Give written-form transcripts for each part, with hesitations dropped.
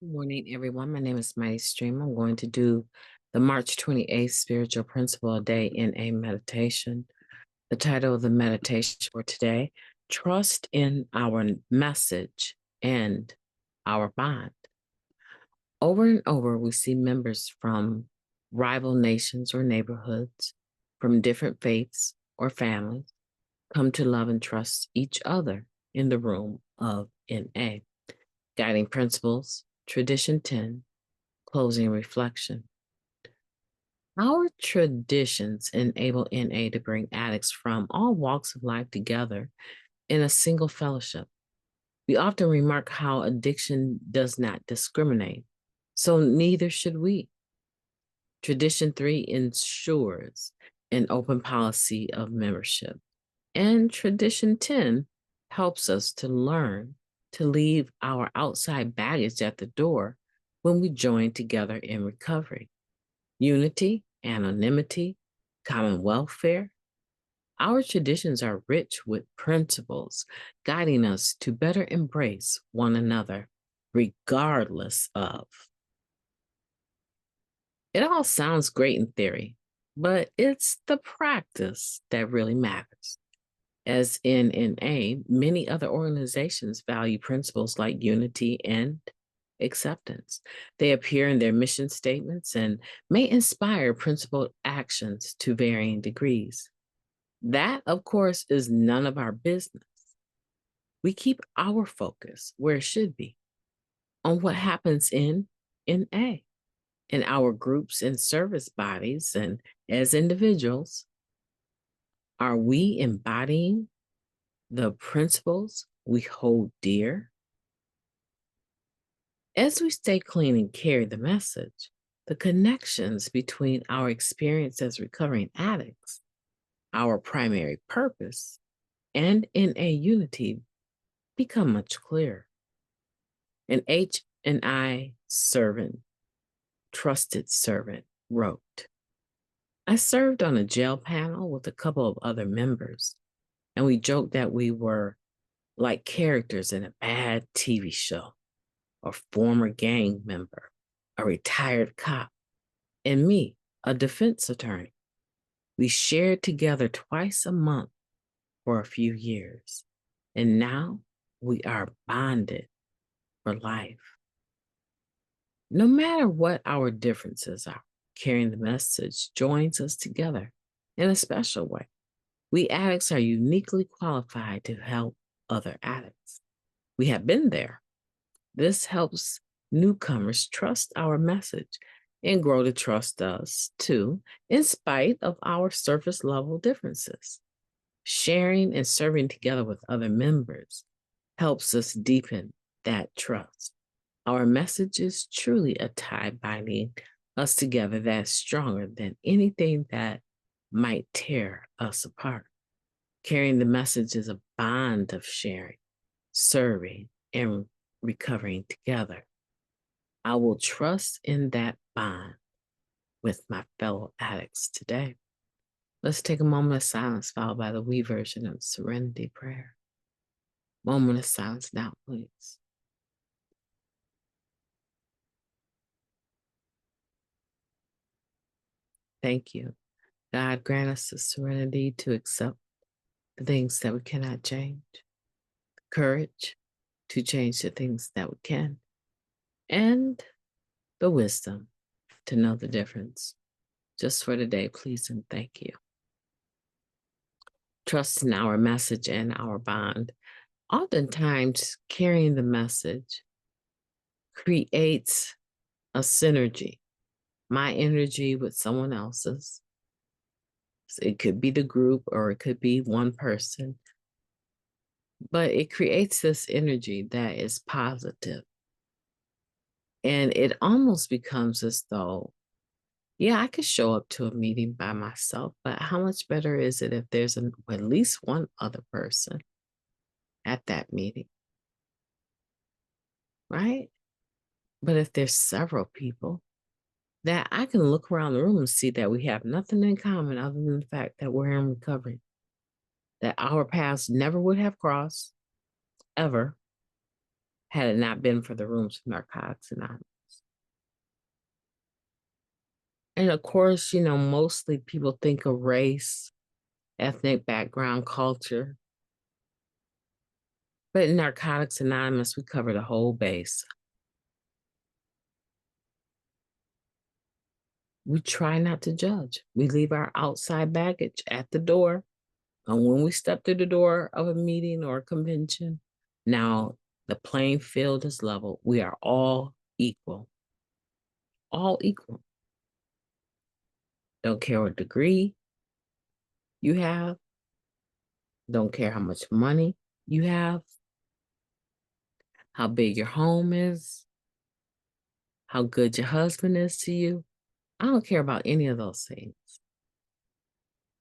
Good morning, everyone. My name is MightyStream. I'm going to do the March 28th Spiritual Principle a Day in a Meditation. The title of the meditation for today, Trust in Our Message and Our Bond. Over and over, we see members from rival nations or neighborhoods, from different faiths or families, come to love and trust each other in the room of NA. Guiding Principles, Tradition 10, Closing Reflection. Our traditions enable NA to bring addicts from all walks of life together in a single fellowship. We often remark how addiction does not discriminate, so neither should we. Tradition 3 ensures an open policy of membership, and Tradition 10 helps us to learn to leave our outside baggage at the door when we join together in recovery. Unity, anonymity, common welfare. Our traditions are rich with principles guiding us to better embrace one another, regardless of. It all sounds great in theory, but it's the practice that really matters. As in NA, many other organizations value principles like unity and acceptance. They appear in their mission statements and may inspire principled actions to varying degrees. That, of course, is none of our business. We keep our focus where it should be, on what happens in NA, in our groups and service bodies, and as individuals. Are we embodying the principles we hold dear? As we stay clean and carry the message, the connections between our experience as recovering addicts, our primary purpose, and NA unity become much clearer. An H&I servant, trusted servant, wrote, I served on a jail panel with a couple of other members, and we joked that we were like characters in a bad TV show. A former gang member, a retired cop, and me, a defense attorney. We shared together twice a month for a few years, and now we are bonded for life. No matter what our differences are, carrying the message joins us together in a special way. We addicts are uniquely qualified to help other addicts. We have been there. This helps newcomers trust our message and grow to trust us too, in spite of our surface level differences. Sharing and serving together with other members helps us deepen that trust. Our message is truly a tie binding us together that's stronger than anything that might tear us apart. Carrying the message is a bond of sharing, serving, and recovering together. I will trust in that bond with my fellow addicts today. Let's take a moment of silence followed by the we version of Serenity Prayer. Moment of silence now, please. Thank you. God grant us the serenity to accept the things that we cannot change, courage to change the things that we can, and the wisdom to know the difference. Just for today, please and thank you. Trust in our message and our bond. Oftentimes, carrying the message creates a synergy. My energy with someone else's. It could be the group or it could be one person, but it creates this energy that is positive. And it almost becomes as though, yeah, I could show up to a meeting by myself, but how much better is it if there's at least one other person at that meeting, right? But if there's several people, that I can look around the room and see that we have nothing in common other than the fact that we're in recovery, that our paths never would have crossed, ever, had it not been for the rooms of Narcotics Anonymous. And of course, mostly people think of race, ethnic background, culture. But in Narcotics Anonymous, we cover the whole base. We try not to judge. We leave our outside baggage at the door. And when we step through the door of a meeting or a convention, now the playing field is level. We are all equal. All equal. Don't care what degree you have. Don't care how much money you have. How big your home is. How good your husband is to you. I don't care about any of those things.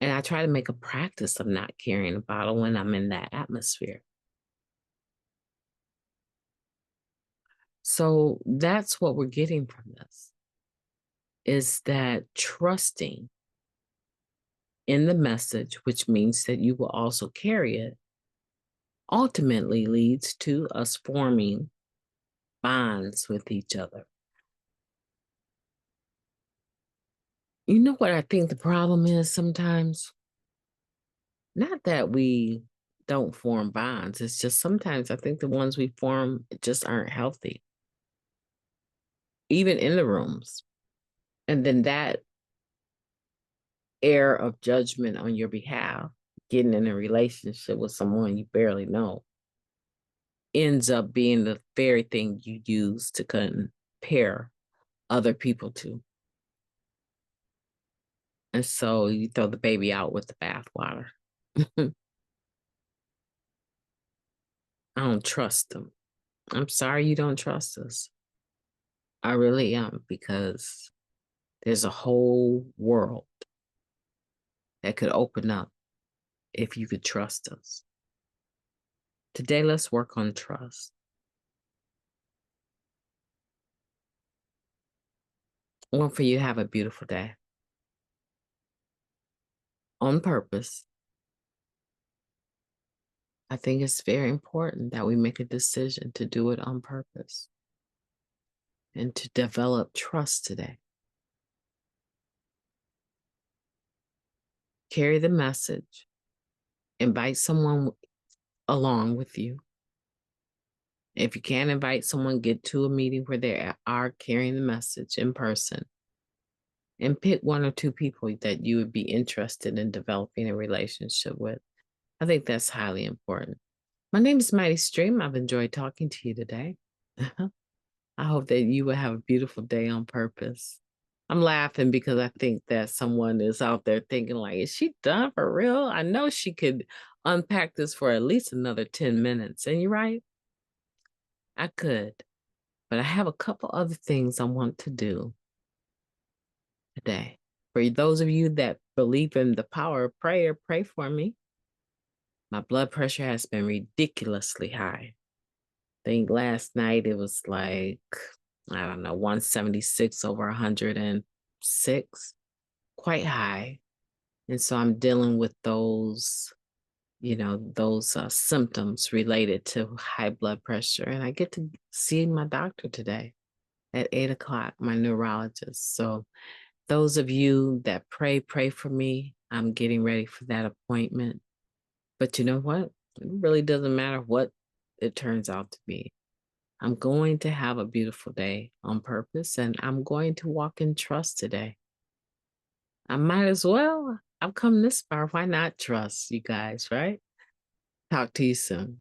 And I try to make a practice of not carrying a bottle when I'm in that atmosphere. So that's what we're getting from this, is that trusting in the message, which means that you will also carry it, ultimately leads to us forming bonds with each other. You know what I think the problem is sometimes? Not that we don't form bonds. It's just sometimes I think the ones we form just aren't healthy, even in the rooms. And then that air of judgment on your behalf, getting in a relationship with someone you barely know, ends up being the very thing you use to compare other people to. And so you throw the baby out with the bathwater. I don't trust them. I'm sorry you don't trust us. I really am, because there's a whole world that could open up if you could trust us. Today, let's work on trust. I want for you to have a beautiful day. On purpose. I think it's very important that we make a decision to do it on purpose and to develop trust today. Carry the message. Invite someone along with you. If you can't invite someone, get to a meeting where they are carrying the message in person. And pick one or two people that you would be interested in developing a relationship with. I think that's highly important. My name is Mighty Stream. I've enjoyed talking to you today. I hope that you will have a beautiful day on purpose. I'm laughing because I think that someone is out there thinking like, is she done for real? I know she could unpack this for at least another 10 minutes. And you're right, I could. But I have a couple other things I want to do today. For those of you that believe in the power of prayer, pray for me. My blood pressure has been ridiculously high. I think last night it was like, I don't know, 176 over 106, quite high. And so I'm dealing with those, those symptoms related to high blood pressure. And I get to see my doctor today at 8 o'clock, my neurologist. So those of you that pray for me. I'm getting ready for that appointment. But you know what? It really doesn't matter what it turns out to be. I'm going to have a beautiful day on purpose, and I'm going to walk in trust today. I might as well. I've come this far. Why not trust you guys, right? Talk to you soon.